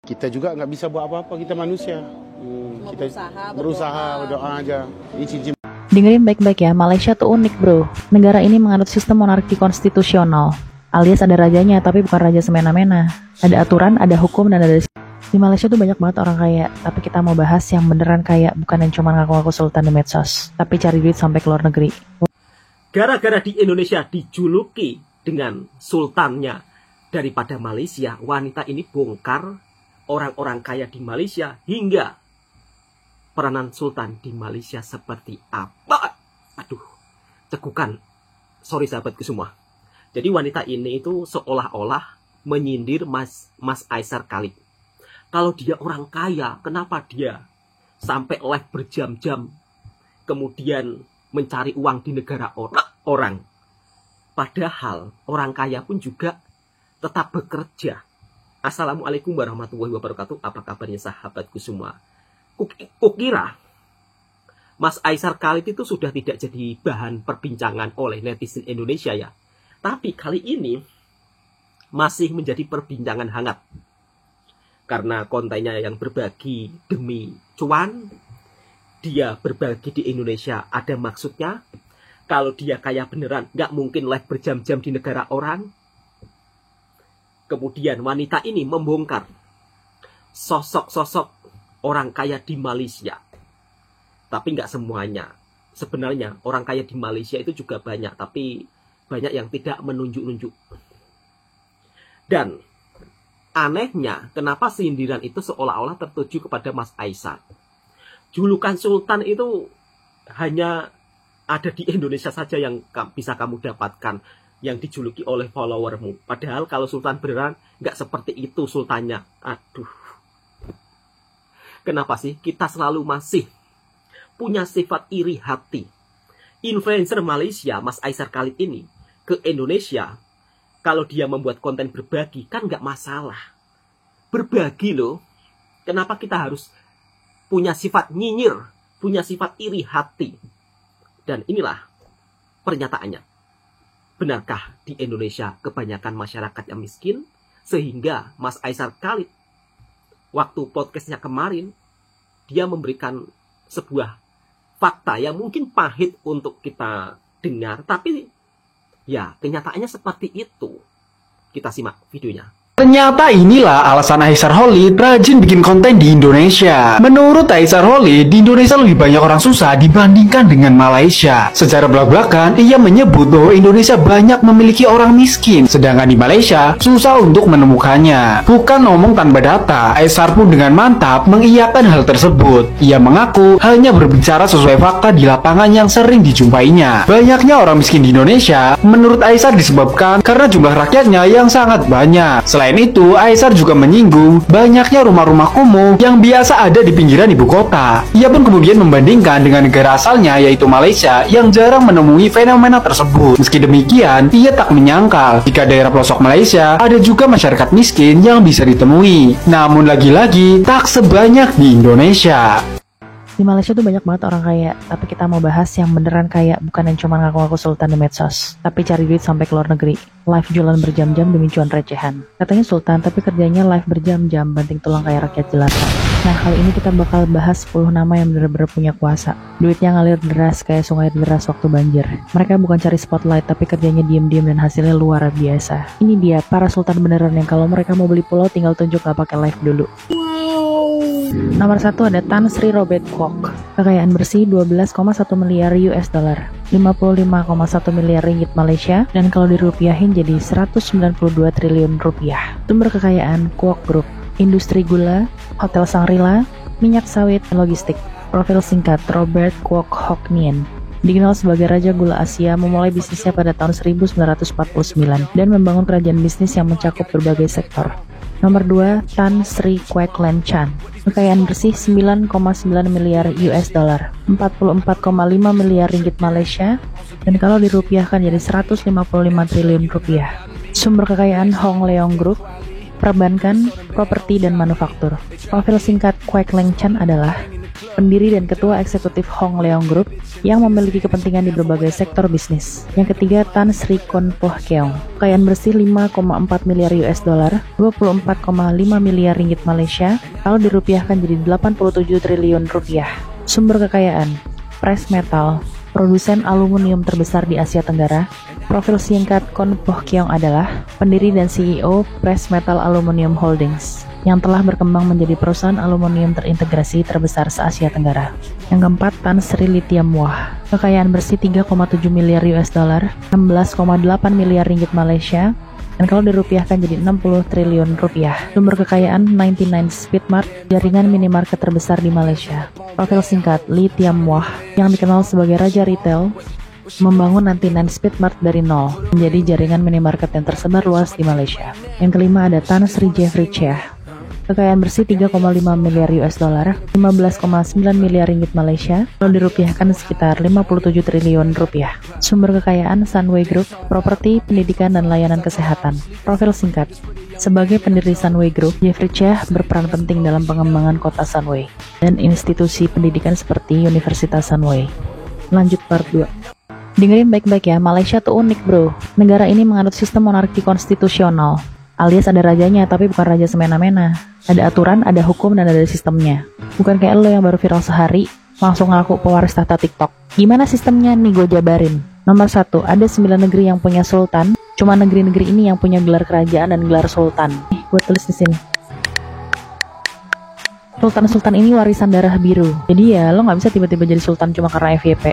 Kita juga nggak bisa buat apa-apa, kita manusia. Kita berusaha, berdoa aja. Ini cincin. Dengerin baik-baik ya, Malaysia tuh unik bro. Negara ini menganut sistem monarki konstitusional, alias ada rajanya tapi bukan raja semena-mena. Ada aturan, ada hukum, dan ada... Di Malaysia tuh banyak banget orang kaya, tapi kita mau bahas yang beneran kaya, bukan yang cuma ngaku-ngaku sultan di medsos, tapi cari duit sampai ke luar negeri. Gara-gara di Indonesia dijuluki dengan sultannya daripada Malaysia, wanita ini bongkar orang-orang kaya di Malaysia hingga peranan sultan di Malaysia seperti apa. Aduh, cekukan. Sorry sahabatku semua. Jadi wanita ini itu seolah-olah menyindir Mas Aisar Khalid. Kalau dia orang kaya, kenapa dia sampai live berjam-jam kemudian mencari uang di negara orang? Padahal orang kaya pun juga tetap bekerja. Assalamualaikum warahmatullahi wabarakatuh. Apa kabarnya sahabatku semua? Kukira Mas Aisar Khalid itu sudah tidak jadi bahan perbincangan oleh netizen Indonesia ya. Tapi kali ini masih menjadi perbincangan hangat. Karena kontennya yang berbagi demi cuan, dia berbagi di Indonesia ada maksudnya. Kalau dia kaya beneran, nggak mungkin live berjam-jam di negara orang. Kemudian wanita ini membongkar sosok-sosok orang kaya di Malaysia. Tapi nggak semuanya. Sebenarnya orang kaya di Malaysia itu juga banyak, tapi banyak yang tidak menunjuk-nunjuk. Dan anehnya, kenapa sindiran itu seolah-olah tertuju kepada Mas Aisar? Julukan sultan itu hanya ada di Indonesia saja yang bisa kamu dapatkan, yang dijuluki oleh followermu. Padahal kalau sultan beneran nggak seperti itu sultannya. Aduh. Kenapa sih kita selalu masih punya sifat iri hati? Influencer Malaysia, Mas Aisar Khalid ini, ke Indonesia, kalau dia membuat konten berbagi, kan nggak masalah. Berbagi loh. Kenapa kita harus punya sifat nyinyir, punya sifat iri hati? Dan inilah pernyataannya. Benarkah di Indonesia kebanyakan masyarakat yang miskin? Sehingga Mas Aisar Khalid, waktu podcastnya kemarin, dia memberikan sebuah fakta yang mungkin pahit untuk kita dengar. Tapi ya, kenyataannya seperti itu. Kita simak videonya. Ternyata inilah alasan Aisar Khalid rajin bikin konten di Indonesia. Menurut Aisar Khalid, di Indonesia lebih banyak orang susah dibandingkan dengan Malaysia. Secara belak-belakan, ia menyebut bahwa Indonesia banyak memiliki orang miskin, sedangkan di Malaysia susah untuk menemukannya. Bukan ngomong tanpa data, Aisar pun dengan mantap mengiyakan hal tersebut. Ia mengaku hanya berbicara sesuai fakta di lapangan yang sering dijumpainya. Banyaknya orang miskin di Indonesia, menurut Aisar disebabkan karena jumlah rakyatnya yang sangat banyak. Selain itu, Aisar juga menyinggung banyaknya rumah-rumah kumuh yang biasa ada di pinggiran ibu kota. Ia pun kemudian membandingkan dengan negara asalnya yaitu Malaysia yang jarang menemui fenomena tersebut. Meski demikian, ia tak menyangkal jika daerah pelosok Malaysia ada juga masyarakat miskin yang bisa ditemui. Namun lagi-lagi tak sebanyak di Indonesia. Di Malaysia tuh banyak banget orang kaya, tapi kita mau bahas yang beneran kaya, bukan yang cuma ngaku-ngaku sultan di medsos, tapi cari duit sampai ke luar negeri. Live jualan berjam-jam demi cuan recehan. Katanya sultan, tapi kerjanya live berjam-jam, banting tulang kayak rakyat jelata. Nah, kali ini kita bakal bahas 10 nama yang bener-bener punya kuasa. Duitnya ngalir deras kayak sungai deras waktu banjir. Mereka bukan cari spotlight, tapi kerjanya diem-diem dan hasilnya luar biasa. Ini dia, para sultan beneran yang kalau mereka mau beli pulau tinggal tunjuk gak pakai live dulu. Nomor 1 ada Tan Sri Robert Kwok. Kekayaan bersih 12,1 miliar US dollar, 55,1 miliar ringgit Malaysia, dan kalau dirupiahin jadi 192 triliun rupiah. Sumber kekayaan Kwok Group, industri gula, hotel Shangri-La, minyak sawit, dan logistik. Profil singkat Robert Kwok Hock Nien. Dikenal sebagai Raja Gula Asia, memulai bisnisnya pada tahun 1949 dan membangun kerajaan bisnis yang mencakup berbagai sektor. Nomor 2, Tan Sri Kwek Len Chan. Kekayaan bersih 9,9 miliar US dollar, 44,5 miliar ringgit Malaysia, dan kalau dirupiahkan jadi 155 triliun rupiah. Sumber kekayaan Hong Leong Group, perbankan, properti, dan manufaktur. Profil singkat Kwek Len Chan adalah pendiri dan ketua eksekutif Hong Leong Group yang memiliki kepentingan di berbagai sektor bisnis. Yang ketiga, Tan Sri Kon Poh Keong, kekayaan bersih 5,4 miliar US dollar, 24,5 miliar ringgit Malaysia, kalau dirupiahkan jadi 87 triliun rupiah. Sumber kekayaan, Press Metal, produsen aluminium terbesar di Asia Tenggara. Profil singkat Kon Poh Keong adalah pendiri dan CEO Press Metal Aluminium Holdings yang telah berkembang menjadi perusahaan aluminium terintegrasi terbesar se-Asia Tenggara. Yang keempat, Tan Sri Lithium Wah, kekayaan bersih 3,7 miliar US dollar, 16,8 miliar ringgit Malaysia, dan kalau dirupiahkan jadi 60 triliun rupiah. Sumber kekayaan 99 Speedmart, jaringan minimarket terbesar di Malaysia. Profil singkat Lithium Wah, yang dikenal sebagai Raja Retail, membangun 99 Speedmart dari nol, menjadi jaringan minimarket yang tersebar luas di Malaysia. Yang kelima ada Tan Sri Jeffrey Cheah, kekayaan bersih 3,5 miliar US dollar, 15,9 miliar ringgit Malaysia, kalau dirupiahkan sekitar 57 triliun rupiah. Sumber kekayaan Sunway Group, properti, pendidikan, dan layanan kesehatan. Profil singkat, sebagai pendiri Sunway Group, Jeffrey Cheah berperan penting dalam pengembangan kota Sunway dan institusi pendidikan seperti Universitas Sunway. Lanjut part 2. Dengerin baik-baik ya, Malaysia tuh unik bro. Negara ini menganut sistem monarki konstitusional, alias ada rajanya tapi bukan raja semena-mena. Ada aturan, ada hukum, dan ada sistemnya. Bukan kayak lo yang baru viral sehari, langsung ngaku pewaris tahta TikTok. Gimana sistemnya nih, gue jabarin. Nomor 1, ada 9 negeri yang punya sultan. Cuma negeri-negeri ini yang punya gelar kerajaan dan gelar sultan. Gue tulis di sini. Sultan-sultan ini warisan darah biru. Jadi ya, lo nggak bisa tiba-tiba jadi sultan cuma karena FYP.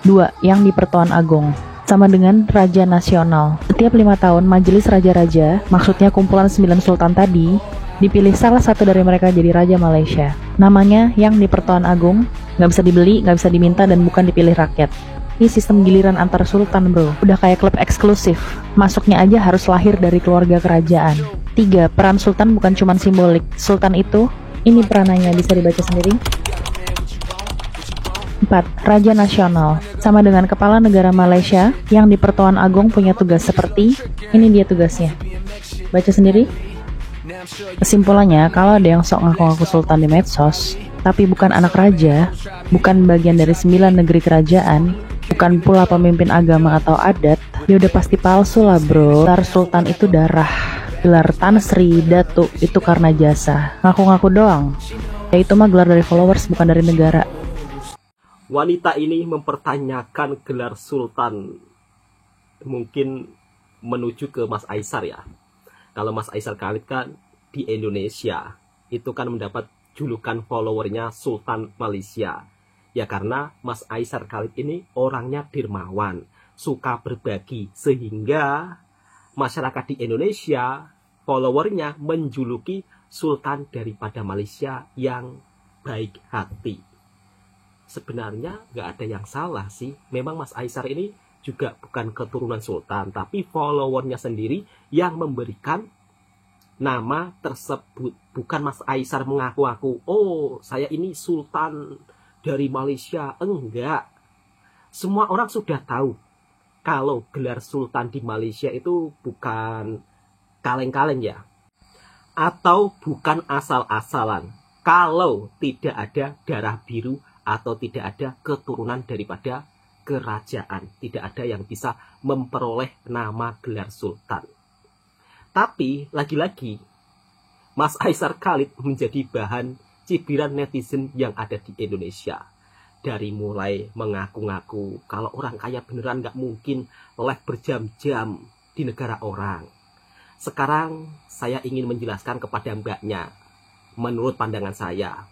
2, yang di Pertuan Agong. Sama dengan Raja Nasional. Setiap 5 tahun, Majelis Raja-Raja, maksudnya kumpulan 9 sultan tadi, dipilih salah satu dari mereka jadi Raja Malaysia. Namanya yang di Pertuan Agung, nggak bisa dibeli, nggak bisa diminta, dan bukan dipilih rakyat. Ini sistem giliran antar sultan bro. Udah kayak klub eksklusif. Masuknya aja harus lahir dari keluarga kerajaan. 3, peran sultan bukan cuma simbolik. Sultan itu, ini peranannya bisa dibaca sendiri. 4, Raja Nasional. Sama dengan Kepala Negara Malaysia, yang di Pertuan Agong punya tugas seperti, ini dia tugasnya. Baca sendiri. Kesimpulannya, kalau ada yang sok ngaku-ngaku sultan di medsos, tapi bukan anak raja, bukan bagian dari 9 negeri kerajaan, bukan pula pemimpin agama atau adat, ya udah pasti palsu lah bro. Gelar sultan itu darah, gelar Tan Sri, Datuk itu karena jasa. Ngaku-ngaku doang, ya itu mah gelar dari followers bukan dari negara. Wanita ini mempertanyakan gelar sultan, mungkin menuju ke Mas Aisar ya. Kalau Mas Aisar Khalid kan di Indonesia, itu kan mendapat julukan followernya Sultan Malaysia. Ya karena Mas Aisar Khalid ini orangnya dermawan, suka berbagi, sehingga masyarakat di Indonesia followernya menjuluki Sultan daripada Malaysia yang baik hati. Sebenarnya nggak ada yang salah sih. Memang Mas Aisar ini juga bukan keturunan sultan, tapi followernya sendiri yang memberikan nama tersebut. Bukan Mas Aisar mengaku-ngaku, oh saya ini sultan dari Malaysia. Enggak. Semua orang sudah tahu kalau gelar sultan di Malaysia itu bukan kaleng-kaleng ya, atau bukan asal-asalan. Kalau tidak ada darah biru atau tidak ada keturunan daripada kerajaan, tidak ada yang bisa memperoleh nama gelar sultan. Tapi lagi-lagi Mas Aisar Khalid menjadi bahan cibiran netizen yang ada di Indonesia. Dari mulai mengaku-ngaku kalau orang kaya beneran nggak mungkin live berjam-jam di negara orang. Sekarang saya ingin menjelaskan kepada mbaknya, menurut pandangan saya,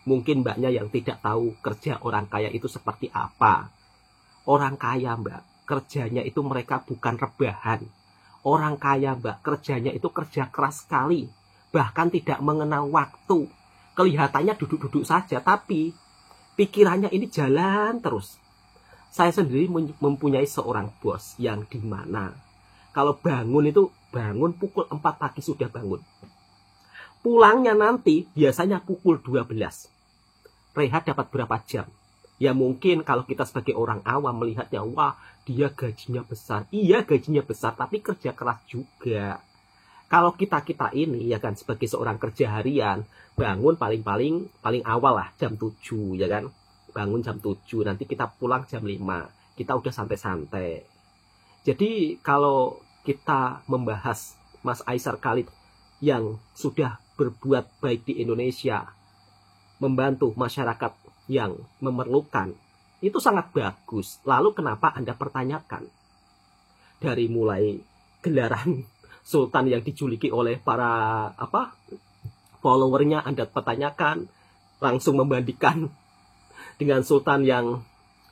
mungkin mbaknya yang tidak tahu kerja orang kaya itu seperti apa. Orang kaya mbak, kerjanya itu mereka bukan rebahan. Orang kaya mbak, kerjanya itu kerja keras sekali. Bahkan tidak mengenal waktu. Kelihatannya duduk-duduk saja, tapi pikirannya ini jalan terus. Saya sendiri mempunyai seorang bos yang dimana kalau bangun itu bangun pukul 4 pagi sudah bangun. Pulangnya nanti biasanya pukul 12. Rehat dapat berapa jam? Ya mungkin kalau kita sebagai orang awam melihatnya, wah dia gajinya besar. Iya gajinya besar, tapi kerja keras juga. Kalau kita ini ya kan sebagai seorang kerja harian, bangun paling awal lah jam 7 ya kan. Bangun jam 7, nanti kita pulang jam 5. Kita udah santai-santai. Jadi kalau kita membahas Mas Aisar Khalid yang sudah berbuat baik di Indonesia, membantu masyarakat yang memerlukan, itu sangat bagus. Lalu kenapa Anda pertanyakan? Dari mulai gelaran Sultan yang dijuluki oleh para followernya Anda pertanyakan, langsung membandingkan dengan Sultan yang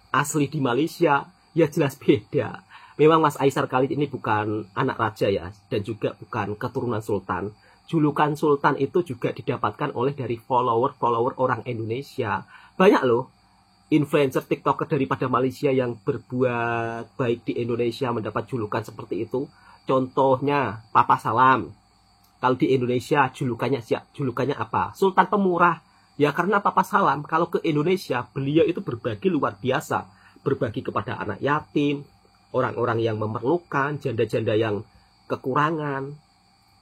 asli di Malaysia, ya jelas beda. Memang Mas Aisar Khalid ini bukan anak raja ya, dan juga bukan keturunan Sultan. Julukan Sultan itu juga didapatkan oleh dari follower orang Indonesia. Banyak loh influencer TikToker daripada Malaysia yang berbuat baik di Indonesia mendapat julukan seperti itu. Contohnya Papa Salam. Kalau di Indonesia julukannya apa? Sultan Pemurah. Ya karena Papa Salam kalau ke Indonesia beliau itu berbagi luar biasa. Berbagi kepada anak yatim, orang-orang yang memerlukan, janda-janda yang kekurangan.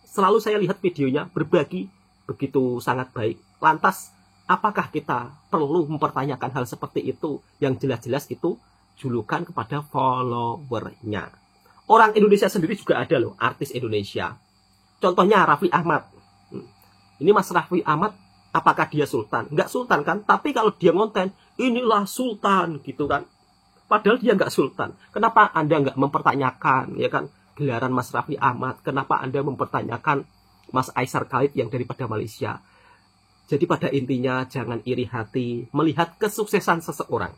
Selalu saya lihat videonya berbagi begitu sangat baik. Lantas apakah kita perlu mempertanyakan hal seperti itu yang jelas-jelas itu julukan kepada followernya? Orang Indonesia sendiri juga ada loh, artis Indonesia. Contohnya Raffi Ahmad. Ini Mas Raffi Ahmad, apakah dia sultan? Enggak sultan kan? Tapi kalau dia ngonten, inilah sultan gitu kan. Padahal dia enggak sultan. Kenapa Anda enggak mempertanyakan ya kan gelaran Mas Raffi Ahmad? Kenapa Anda mempertanyakan Mas Aisar Khalid yang daripada Malaysia? Jadi pada intinya jangan iri hati melihat kesuksesan seseorang.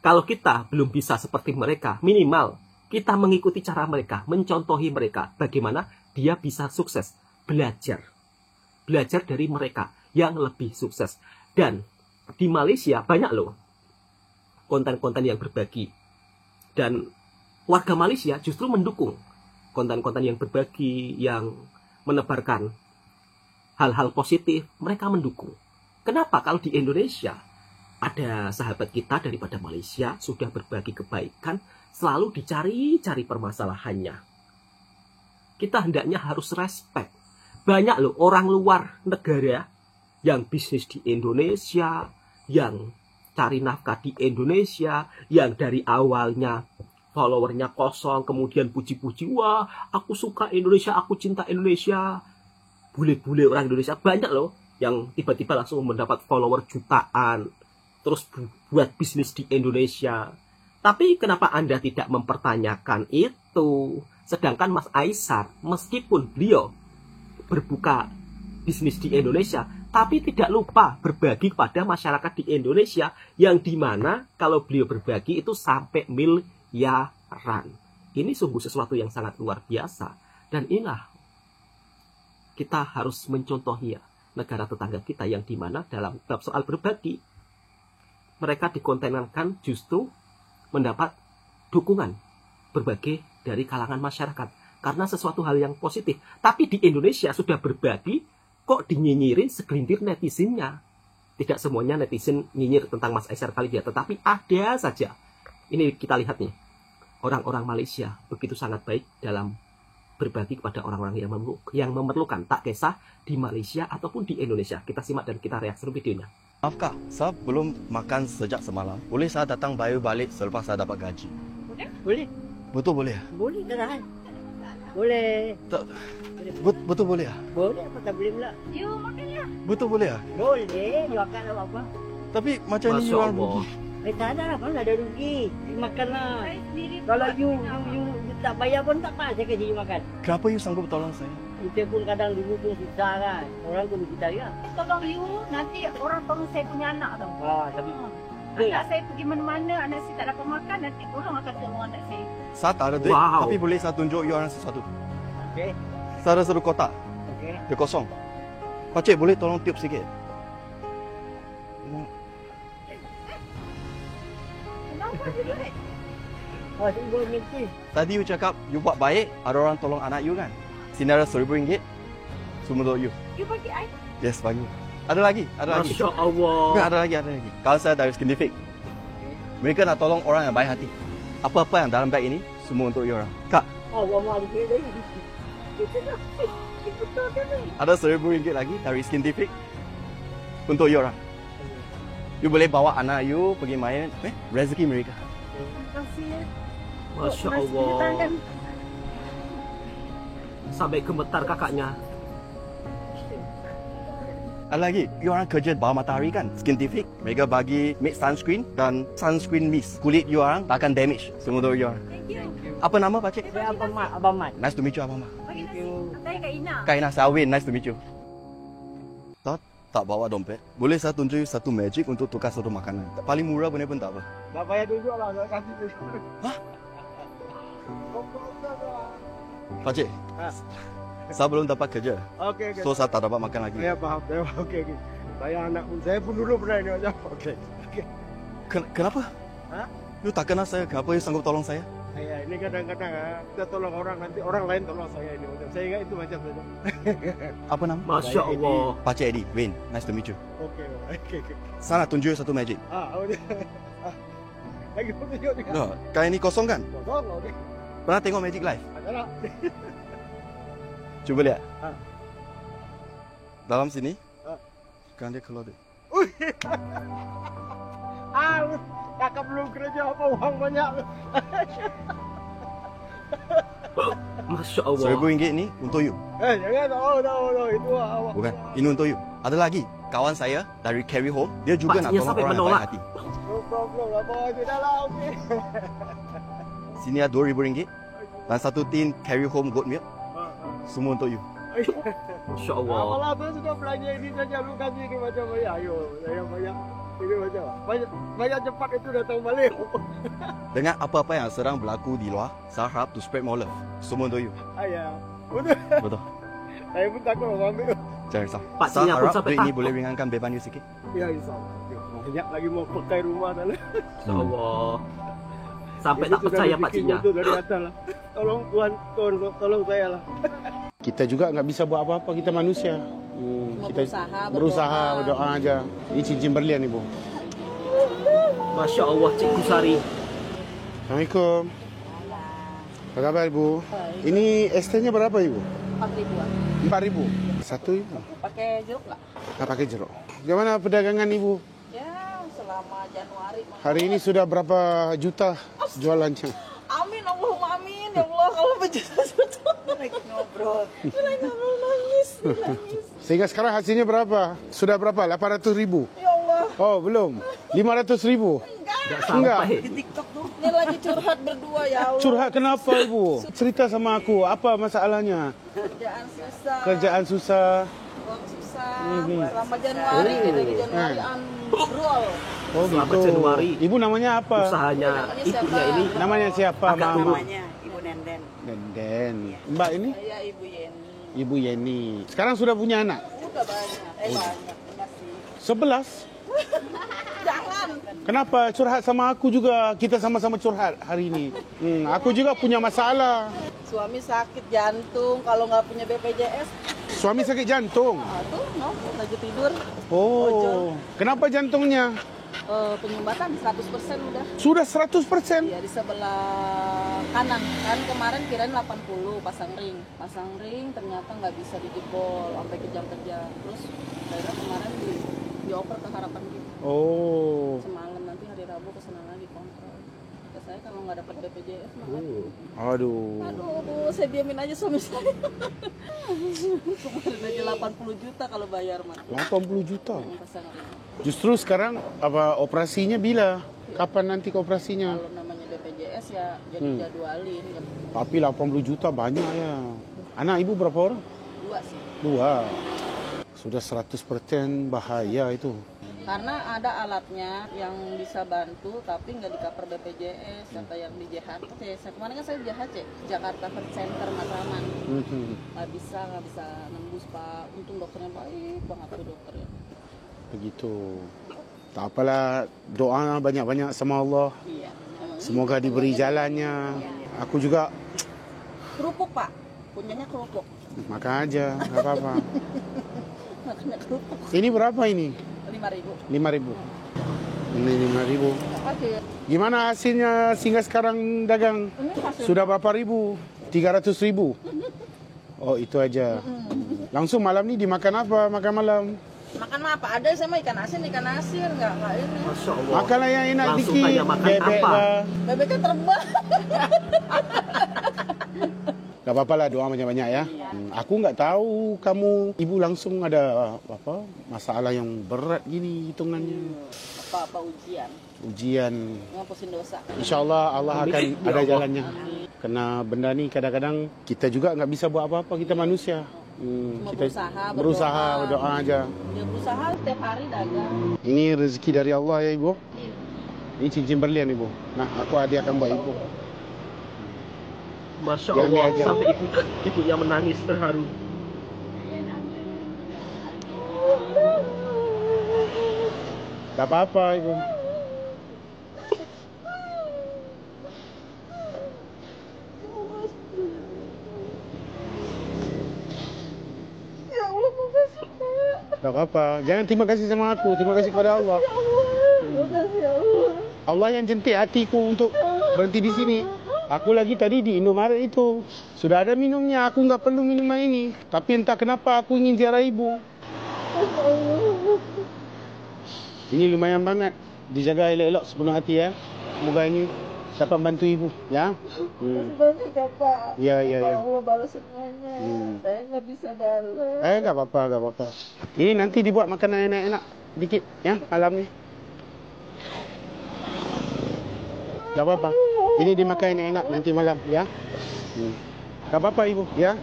Kalau kita belum bisa seperti mereka, minimal kita mengikuti cara mereka, mencontohi mereka. Bagaimana dia bisa sukses. Belajar dari mereka yang lebih sukses. Dan di Malaysia banyak loh konten-konten yang berbagi. Dan warga Malaysia justru mendukung konten-konten yang berbagi, yang menebarkan hal-hal positif. Mereka mendukung. Kenapa? Kalau di Indonesia ada sahabat kita daripada Malaysia sudah berbagi kebaikan, selalu dicari-cari permasalahannya. Kita hendaknya harus respect. Banyak loh orang luar negara yang bisnis di Indonesia, yang cari nafkah di Indonesia, yang dari awalnya followernya kosong, kemudian puji-puji, wah aku suka Indonesia, aku cinta Indonesia. Bule-bule orang Indonesia banyak loh yang tiba-tiba langsung mendapat follower jutaan, terus buat bisnis di Indonesia. Tapi kenapa Anda tidak mempertanyakan itu? Sedangkan Mas Aisar, meskipun beliau berbuka bisnis di Indonesia, tapi tidak lupa berbagi kepada masyarakat di Indonesia, yang dimana kalau beliau berbagi itu sampai miliaran. Ini sungguh sesuatu yang sangat luar biasa. Dan inilah kita harus mencontohi ya, negara tetangga kita yang dimana dalam bab soal berbagi, mereka dikontenkan justru mendapat dukungan berbagai dari kalangan masyarakat karena sesuatu hal yang positif. Tapi di Indonesia sudah berbagi, kok dinyinyirin segelintir netizennya. Tidak semuanya netizen nyinyir tentang Mas Aisar Khalid ya, tetapi ada saja. Ini kita lihat nih, orang-orang Malaysia begitu sangat baik dalam berbagi kepada orang-orang yang memerlukan, tak kisah di Malaysia ataupun di Indonesia. Kita simak dan kita reaksi videonya. Maaf Kak, saya belum makan sejak semalam. Boleh saya datang bayar balik selepas saya dapat gaji? Boleh. Betul boleh ya? Boleh kan? Boleh. Betul boleh ya? Boleh apa tak boleh pula? You makan ya? Betul boleh ya? Boleh, makan apa-apa. Tapi macam ni you orang rugi. Tak ada lah, kalau ada rugi. Makanlah. Kalau you tak bayar pun tak apa, saya kasi you makan. Kenapa you sanggup tolong saya? Kita pun kadang dulu pun susah kan. Orang pun kita ya. Tolong you, nanti orang tolong saya punya anak tau. Tapi Anak saya pergi mana-mana, anak saya tak dapat makan, nanti orang akan tolong anak saya. Saya tak ada duit, Wow. tapi boleh saya tunjuk you orang sesuatu. okey. Saya ada satu kotak, Okey. dia kosong. Pakcik boleh tolong tiup sikit? Kenapa you duit? Oh, saya boleh minta. Tadi you cakap you buat baik, ada orang tolong anak you kan? Sini ada RM1,000, semua untuk you. You bagi I. Yes, bagi. Ada lagi, ada lagi. Masya Allah. Enggak, ada lagi. Kalau saya dari Skindific, mereka nak tolong orang yang baik hati. Apa-apa yang dalam beg ini, semua untuk you orang. Kak, Oh, mama ada duit lagi. Ada RM1,000 lagi dari Skintific untuk you orang. You boleh bawa anak you pergi main rezeki mereka. Masya Allah. Sampai gemetar kakaknya. Ada lagi, you orang kerja bawah matahari kan? Skintific, mereka bagi make sunscreen dan sunscreen mist. Kulit you orang takkan damage semua tu you orang. Apa nama pakcik? Saya Abang Mat. Nice to meet you Abang Mat. Thank you. Saya Kak Ina. Kak Ina, saya Win, nice to meet you. Tak bawa dompet. Boleh saya tunjuk you satu magic untuk tukar satu makanan. Paling murah pun tak apa. Tak payah tunjuk lah, saya kasih tunjuk. Pakcik, saya belum dapat kerja. Okey, So saya tak dapat makan lagi. Saya faham. Okey. Saya anak pun, saya pun dulu pernah ini macam. Okey. Kenapa? Hah? You tak kenal saya, kenapa you sanggup tolong saya? Saya ini kadang-kadang kita tolong orang, nanti orang lain tolong saya ini macam. Saya ingat itu macam saja. Apa nama? Masya Allah. Pakcik Eddie, Win, nice to meet you. Okey. Saya nak tunjuk you satu magic. Lagi pun tunjuk juga. No, kain ini kosong kan? Kosong, okey. Pernah tengok Magic Live? Ada lah. Cuba lihat. Ha. Dalam sini. Ha. Kan dia keluar dia. Kakak belum kerja apa, uang banyak. Masya Allah. RM1,000 ni untuk you. Jangan tahu. Itu awak. Bukan, ini untuk you. Ada lagi, kawan saya dari Carry Home, dia juga nak Pakciknya tolong sampai orang yang menolak. baik hati. No problem lah, bawa je dah lah, okey. Sini ada RM2,000 dan satu tin Carry Home Goat Milk. Semua untuk you. Masya Allah. Apalah, saya sudah belanja ini saja, lu kasih ini macam banyak. Ayo, saya banyak. Ini macam banyak cepat itu datang balik. Dengan apa-apa yang sedang berlaku di luar, saya harap to spread more love. Semua untuk you. Ayah, betul. Betul. Saya pun takut orang ambil. Jangan risau. Pakciknya Saya pun harap sampai duit ini takut. boleh ringankan beban you sikit. Ya, insyaAllah. Banyak lagi mau pakai rumah sana. Masya Allah. Sampai tak percaya pakciknya. Itu dari atas lah. Tolong Tuhan, tolong saya lah. Kita juga nggak bisa buat apa-apa, kita manusia. Kita berusaha, berdoa aja. Ini cincin berlian ibu. Masya Allah, Cikgu Sari. Assalamualaikum. Apa kabar ibu? Ini ST-nya berapa ibu? 4.000-an. 4.000. Satu ibu. Pakai jeruk nggak? Nggak pakai jeruk. Gimana perdagangan ibu? Ya, selama Januari. Hari ini sudah berapa juta jualannya? Amin, Allahumma amin. Ya Allah, kalau berjuta lagi ngobrol. Lagi ngobrol nangis. Sehingga sekarang hasilnya berapa? Sudah berapa? 800.000. Ya Allah. Oh, belum. 500.000. Enggak sampai. Di TikTok tuh. Ini lagi curhat berdua ya Allah. Curhat kenapa ibu? Cerita sama aku, apa masalahnya? Kerjaan susah. Kerjaan susah. Uang susah. Selama Januari, lagi Januari ambrol. Oh Selamat gitu. Januari. Ibu namanya apa? Usahanya ibunya ini Namanya siapa? agak Mama. turun. Ibu Nenden. Denden. Mbak ini? Saya Ibu Yeni. Ibu Yeni. Sekarang sudah punya anak? Udah banyak. Banyak. Masih. 11. Jangan. Kenapa curhat sama aku juga? Kita sama-sama curhat hari ini. Aku juga punya masalah. Suami sakit jantung. Kalau nggak punya BPJS, Suami sakit jantung. tuh lagi tidur. Oh, kenapa jantungnya? Penyumbatan 100% udah. Sudah 100%. Ya di sebelah kanan. Kan kemarin kirain 80 pasang ring ternyata nggak bisa dijebol sampai kejang-kejang. Terus akhirnya kemarin dioper ke Harapan gitu. Oh. Semalam nanti hari Rabu kesana lagi kontrol. Kata saya kalau nggak dapat BPJS mah Aduh. aduh, saya diamin aja suami saya. Kemarin aja 80 juta kalau bayar mah. 80 juta. Pasang ring. Justru sekarang apa operasinya bila? Kapan nanti ke operasinya? Kalau namanya BPJS ya jadi jadwalin. Ya, Tapi 80 juta banyak ya. Anak ibu berapa orang? 2 sih. 2. Sudah 100% bahaya itu. Karena ada alatnya yang bisa bantu tapi nggak di cover BPJS kata yang di JHC. Kemarin kan saya di JHC, Jakarta Heart Center Matraman. Nggak bisa nembus Pak. Untung dokternya baik banget tuh dokternya. Begitu. Tak apalah, doa banyak-banyak sama Allah. Iya. Emang Semoga diberi jalannya. Aku juga kerupuk Pak, punyanya kerupuk. makan aja, nggak apa-apa. Makannya kerupuk. Ini berapa ini? 5.000. 5.000. Ini 5.000. Oke. Gimana hasilnya sehingga sekarang dagang? Ini hasil Sudah berapa ribu? 300.000. Oh, itu aja. Langsung malam ni dimakan apa? Makan malam? Makan apa? Ada sama ikan asin nggak ini. Masya Allah. Makanlah yang enak Langsung dikit. tanya makan Bebek apa? lah. Bebek kan terbang. Gak apa-apa lah, doa banyak-banyak ya. Aku nggak tahu kamu, ibu langsung ada apa masalah yang berat gini hitungannya. Apa ujian? Ujian. Ngapusin dosa. InsyaAllah Allah akan Amin. Ya ada Allah. jalannya. Karena benda ni kadang-kadang kita juga nggak bisa buat apa-apa, kita manusia. Cuma Kita berusaha, berdoa aja. Dia berusaha setiap hari dagang. Ini rezeki dari Allah ya ibu. Ini cincin berlian ibu. Nah, aku hadiahkan buat ibu. Masya Yang Allah, aja. sampai ibunya menangis terharu. Tak apa-apa ibu. Tak apa-apa. Jangan terima kasih sama aku. Terima kasih kepada Allah. Allah yang jentik hatiku untuk berhenti di sini. Aku lagi tadi di Indomaret itu. Sudah ada minumnya. Aku nggak perlu minuman ini. Tapi entah kenapa aku ingin ziarah ibu. Ini lumayan banget. Dijaga elok-elok sepenuh hati ya. Semoga ini dapat bantu ibu. Ya. Banyak Bapak. Ya. Allah balas semuanya. Saya nggak bisa balas. Nggak apa-apa. Ini nanti dibuat makanan enak-enak dikit ya malam ni. Nggak apa-apa. Ini dimakan enak-enak nanti malam ya. Nggak apa-apa ibu ya.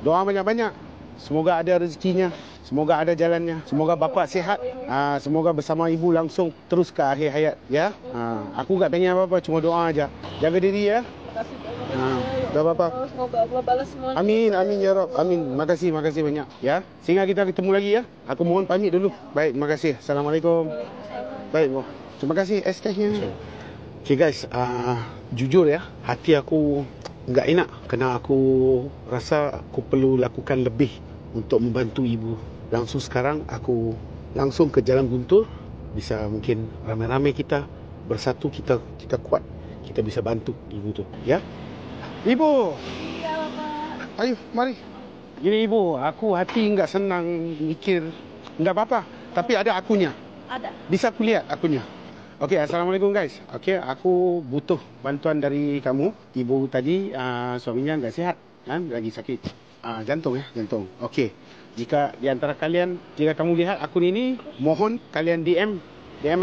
Doa banyak-banyak. Semoga ada rezekinya. Semoga ada jalannya. Semoga bapak sihat. Semoga bersama ibu langsung terus ke akhir hayat ya. Aku nggak pengen apa-apa, cuma doa aja. Jaga diri ya. Makasih banyak. Nggak apa-apa. Semoga Allah balas semuanya. Amin ya Rob. Amin. Makasih banyak ya. Sehingga kita ketemu lagi ya. Aku mohon pamit dulu. Baik, makasih. Assalamualaikum. Baik, Bu. Terima kasih es tehnya. Okay guys, jujur ya, hati aku nggak enak kerana aku rasa aku perlu lakukan lebih untuk membantu ibu. Langsung sekarang aku langsung ke Jalan Guntur. Bisa mungkin ramai-ramai kita bersatu, kita kuat. Kita bisa bantu ibu tu, ya. Ibu. Iya, Bapak. Ayo, mari. Gini ibu, aku hati nggak senang mikir. Nggak apa-apa, tapi ada akunya. Ada. Bisa aku lihat akunya. Okey, assalamualaikum guys. Okey, aku butuh bantuan dari kamu. Ibu tadi suaminya nggak sihat, kan? Lagi sakit jantung ya, jantung. Okey. Jika di antara kalian, jika kamu lihat akun ini, mohon kalian DM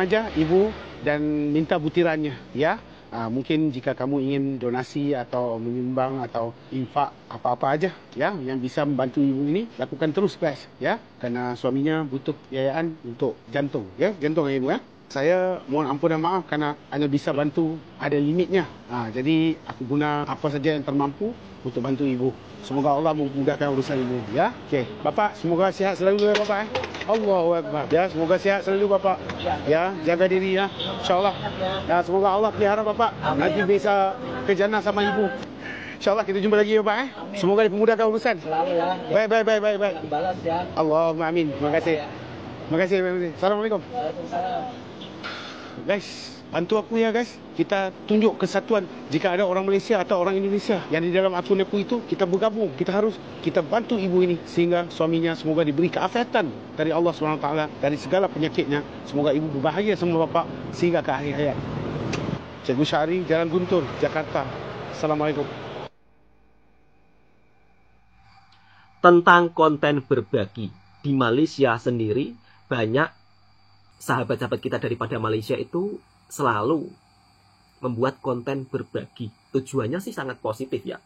aja ibu dan minta butirannya, ya. Mungkin jika kamu ingin donasi atau menyumbang atau infak apa-apa aja ya yang bisa membantu ibu ini, lakukan terus guys ya, karena suaminya butuh biayaan untuk jantung ya, jantung ya ibu ya. Saya mohon ampun dan maaf kerana hanya bisa bantu, ada limitnya. Jadi aku guna apa saja yang termampu untuk bantu ibu. Semoga Allah memudahkan urusan ibu ya. Okey, Bapak semoga sihat selalu ya Bapak. Allahu Akbar. Ya, semoga sihat selalu Bapak. Ya, jaga diri ya. Insya-Allah. Ya, semoga Allah pelihara Bapak. Nanti bisa ke jannah sama ibu. InsyaAllah kita jumpa lagi ya Pak. Semoga dipermudahkan urusan. Baik. Balas ya. Allahumma amin. Terima kasih. Terima kasih. Assalamualaikum. Guys, bantu aku ya guys. Kita tunjuk kesatuan. Jika ada orang Malaysia atau orang Indonesia yang di dalam akun aku itu, kita bergabung. Kita bantu ibu ini sehingga suaminya semoga diberi keafiatan dari Allah SWT dari segala penyakitnya. Semoga ibu berbahagia sama bapak sehingga ke akhir hayat. Cikgu Syahri, Jalan Guntur, Jakarta. Assalamualaikum. Tentang konten berbagi di Malaysia sendiri, banyak sahabat-sahabat kita daripada Malaysia itu selalu membuat konten berbagi. Tujuannya sih sangat positif ya.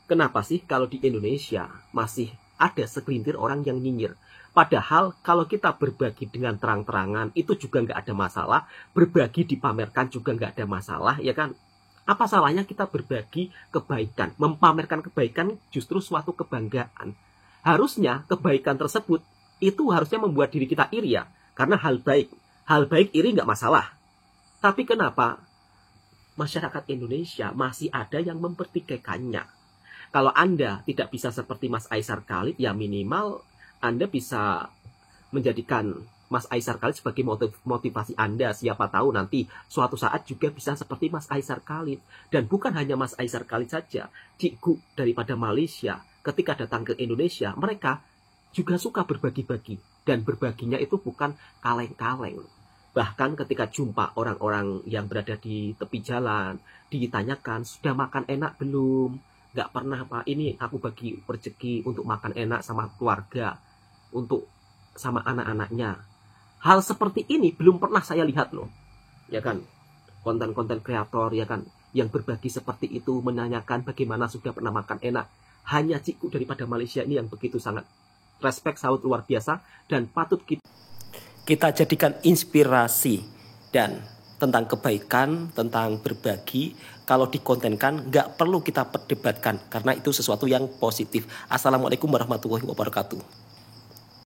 Kenapa sih kalau di Indonesia masih ada segelintir orang yang nyinyir? Padahal kalau kita berbagi dengan terang-terangan itu juga nggak ada masalah. Berbagi dipamerkan juga nggak ada masalah, ya kan? Apa salahnya kita berbagi kebaikan? Mempamerkan kebaikan justru suatu kebanggaan. Harusnya kebaikan tersebut itu harusnya membuat diri kita iri ya. Karena hal baik iri nggak masalah. Tapi kenapa masyarakat Indonesia masih ada yang mempertikaikannya? Kalau Anda tidak bisa seperti Mas Aisar Khalid, ya minimal Anda bisa menjadikan Mas Aisar Khalid sebagai motivasi Anda. Siapa tahu nanti suatu saat juga bisa seperti Mas Aisar Khalid. Dan bukan hanya Mas Aisar Khalid saja, cikgu daripada Malaysia ketika datang ke Indonesia, mereka juga suka berbagi-bagi. Dan berbaginya itu bukan kaleng-kaleng. Bahkan ketika jumpa orang-orang yang berada di tepi jalan, ditanyakan, sudah makan enak belum? Nggak pernah, Pak, ini aku bagi rezeki untuk makan enak sama keluarga, untuk sama anak-anaknya. Hal seperti ini belum pernah saya lihat loh, ya kan? Konten-konten kreator, ya kan, yang berbagi seperti itu, menanyakan bagaimana sudah pernah makan enak. Hanya cikgu daripada Malaysia ini yang begitu sangat respect, salut luar biasa, dan patut kita jadikan inspirasi. Dan tentang kebaikan, tentang berbagi, kalau dikontenkan nggak perlu kita perdebatkan, karena itu sesuatu yang positif. Assalamualaikum warahmatullahi wabarakatuh.